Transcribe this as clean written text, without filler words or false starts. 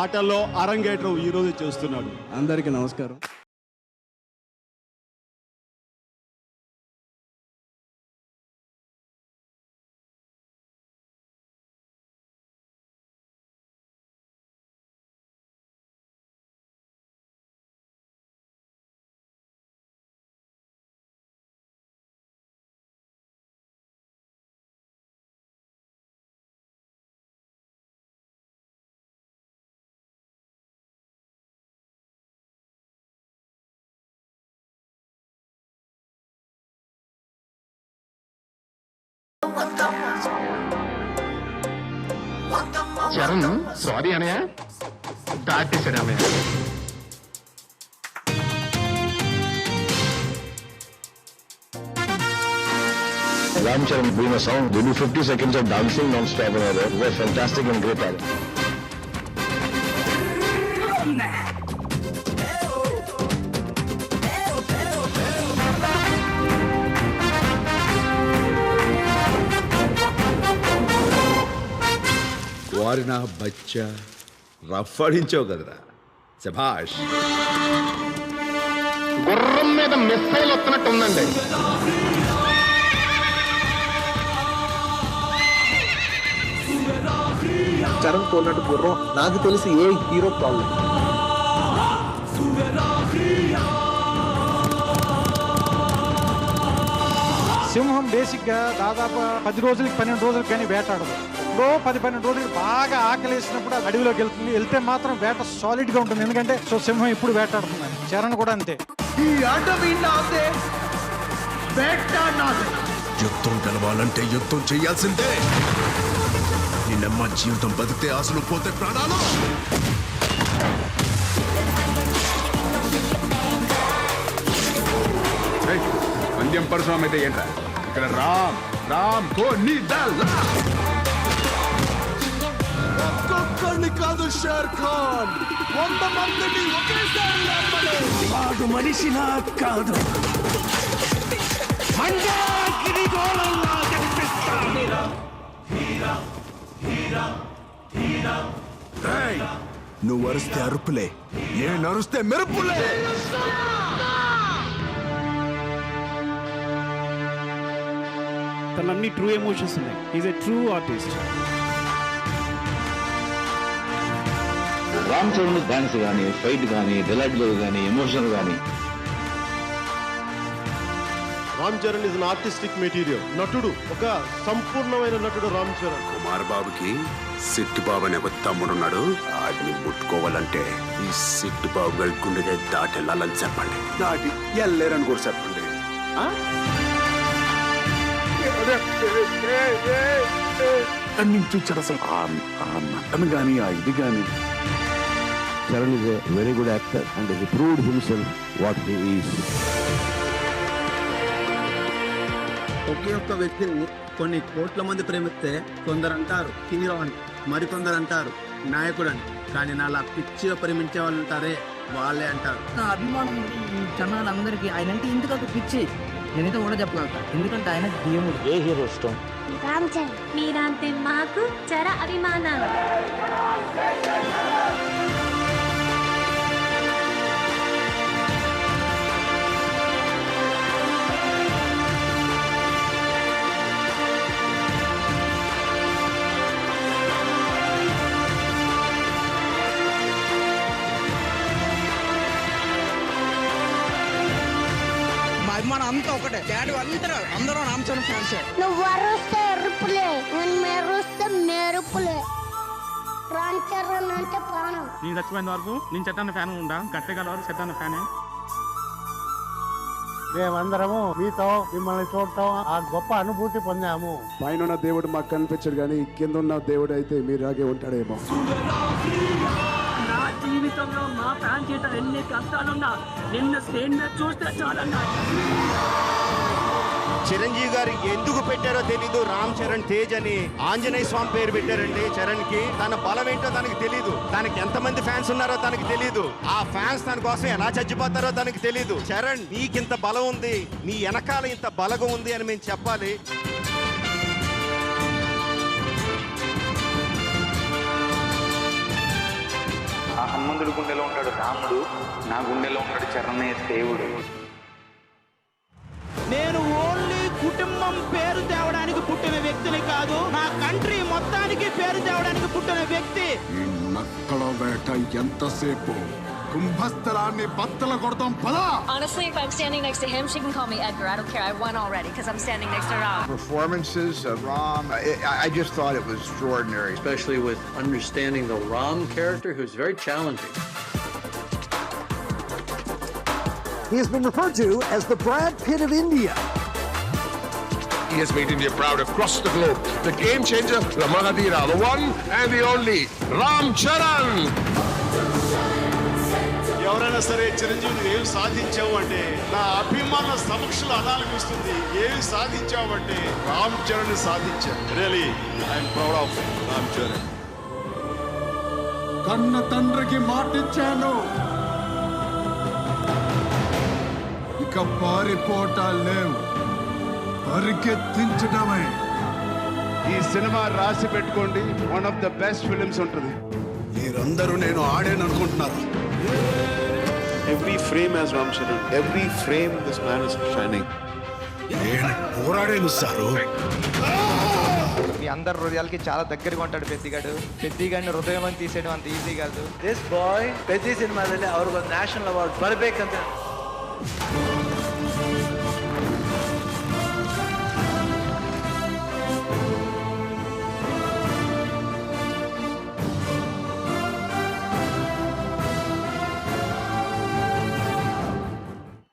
ఆటల్లో అరంగేట్రం ఈ రోజు చేస్తున్నాడు. అందరికీ నమస్కారం. చరణ్ సారీ అనయా దాటేశాడు అన్నయ్య. Ram Charan doing a song, they do 50 seconds of dancing non-stop and all that. It was fantastic and great talent. వారి నా బచ్చా రఫ్ ఆడించావు కదరా, శభాష్. గుర్రం మీద మిస్సైల్ వస్తున్నట్టు ఉందండి. చరణ్ కోన్నట్టు గుర్రం నాకు తెలిసి ఏ హీరో ప్రాబ్లం. సింహం బేసిక్ గా దాదాపు 10 రోజులకి 12 రోజులకి కానీ వేటాడదు. ఇప్పుడు 10-12 రోజులకి బాగా ఆకలేసినప్పుడు అడవిలోకి వెళ్తే మాత్రం వేట సాలిడ్ గా ఉంటుంది. ఎందుకంటే సింహం ఇప్పుడు వేటాడుతుంది. చరణ్ కూడా అంతే. ఈ అడవి నాదే, వేట నాదే. యుద్ధం గెలవాలంటే యుద్ధం చేయాల్సిందే. నిన్నమ్మ జీవితం బతికితే ఆశలు పోతే ప్రాణాలు. పంద్యం పరశురామ్ అయితే ఏంట్రా, ఇక్కడ రామ్ రామ్ కోని ఒక్కొక్కడిని కాదు షేర్ ఖాన్, 100 మందిని ఒకేసారి లేపడు. వాడు మనిషిలా కాదు, మంజాగిరి గోళంలా కనిపిస్తాడు. ఏయ్, నువ్వు అరిస్తే అరుపులే, నేను అరుస్తే మెరుపులే. తనన్ని ట్రూ ఎమోషన్స్ ఉన్నాయి. Is a true artist. Ram Charan dance కానీ, ఫైట్ కానీ, డిలైట్ కానీ, ఎమోషన్ కానీ. Ram Charan is an artistic material. నటుడు, ఒక సంపూర్ణమైన నటుడు రామ్ చరణ్. కుమార్ బాబుకి సిట్టు బాబు అనే ఒక తమ్ముడున్నాడు. వాడిని ముట్టుకోవాలంటే ఈ సిట్టు బాబు గారి గుండెగా దాటి వెళ్ళాలని చెప్పండి. దాటి వెళ్ళలేరని కూడా చెప్పండి. చూచాడు అసలు ఆ నటన గాని, ఆ ఇది గాని. Charan is a very good actor and he proved himself what he is. ఒకే ఒక్క వ్యక్తిని కొన్ని కోట్ల మంది ప్రేమిస్తే కొందరు అంటారు హీరో అని, మరికొందరు అంటారు నాయకుడు అని. కానీ నాలా పిచ్చిగా ప్రేమించే వాళ్ళు ఉంటారే, వాళ్ళే అంటారు. నా అభిమానం జనాలందరికీ ఆయన అంటే ఎందుకంటే పిచ్చి. నేనైతే కూడా చెప్పగలుగుతా, ఎందుకంటే ఆయన దేవుడు. ఏ హీరో ఇష్టం? రామ్ చరణ్. మీరంటే మాకు చర అభిమానం. అభిమానం అంతా ఒకటే. డాడీ అందరూ రామ్ చరణ్ ఫ్యాన్స్. నువ్వు అరుస్తే అరుపులే, నేను మెరుస్తే మెరుపులే. రామ్ చరణ్ అంటే ప్రాణం. నేను చచ్చిపోయిన వరకు నేను చెట్టాన్న ఫ్యాన్ ఉంటా. గట్టగల వరకు చెట్టాన్న ఫ్యానే. మేమందరము మీతో మిమ్మల్ని చూడటం ఆ గొప్ప అనుభూతి పొందాము. పైన దేవుడు మాకు కనిపించడు, కానీ కింద ఉన్న దేవుడు అయితే మీరాగే ఉంటాడేమో. నా జీవితంలో మా ఫ్యాన్ చేత ఎన్ని కష్టాలున్నా నిన్న స్క్రీన్ మీద చూస్తే చాలన్నా. చిరంజీవి గారు ఎందుకు పెట్టారో తెలీదు, రామ్ చరణ్ తేజ్ అని ఆంజనేయ స్వామి పేరు పెట్టారండి చరణ్ కి. తన బలం ఏంటో తనకి తెలీదు, తనకి ఎంతమంది ఫ్యాన్స్ ఉన్నారో తనకి తెలీదు, ఆ ఫ్యాన్స్ తన కోసం ఎలా చచ్చిపోతారో తనకి తెలీదు. చరణ్, నీకింత బలం ఉంది, నీ వెనకాల ఇంత బలగం ఉంది అని మేము చెప్పాలి. హనుమంతుడి గుండెలో ఉంటాడు రాముడు, నా గుండెలో ఉంటాడు చరణ్య దేవుడు. నేను ఓన్లీ కుటుంబం పేరు తేవడానికి పుట్టిన వ్యక్తిని కాదు, నా కంట్రీ మొత్తానికి పేరు తేవడానికి పుట్టిన వ్యక్తి. ఈ నక్కల వేట ఎంతసేపు? కుంభస్థలాన్ని బద్దల కొడతాం పదా. Honestly, if I'm standing next to him, she can call me Edgar. I don't care. I won already because I'm standing next to Ram. Performances of Ram, I just thought it was extraordinary. Especially with understanding the Ram character, who's very challenging. He has been referred to as the Brad Pitt of India. He has made India proud across the globe. The game changer, the Magadira, the one and the only Ram Charan. ఎవరైనా సరే చిరంజీవి నువ్వు ఏమి సాధించావు అంటే నా అభిమాన సమక్షంలో అనాలనిపిస్తుంది. ఏమి సాధించావు అంటే రామ్ చరణ్ సాధించావు. Really I'm proud of Ram Charan. కన్న తండ్రికి మాటిచ్చాను, ఇక పారిపోటాలు లేవు, పరిగెత్తించడమే. ఈ సినిమా రాసి పెట్టుకోండి, one of the best films ఉంటుంది. మీరందరూ నేను ఆడాను అనుకుంటున్నారు. Every frame has Ram Charan. Every frame this man is shining. నేను పోరాడాను సారు. మీ అందరి హృదయాలకి చాలా దగ్గరగా ఉంటాడు పెద్దిగాడు. పెద్దిగాడిని హృదయం అని తీసేయడం అంత ఈజీ కాదు. దిస్ బాయ్ పెద్ది సినిమాದಲ್ಲಿ ಅವ್ರಿಗೊಂದು ನ್ಯಾಷನಲ್ ಅವಾರ್ಡ್ ಬರಬೇಕಂತ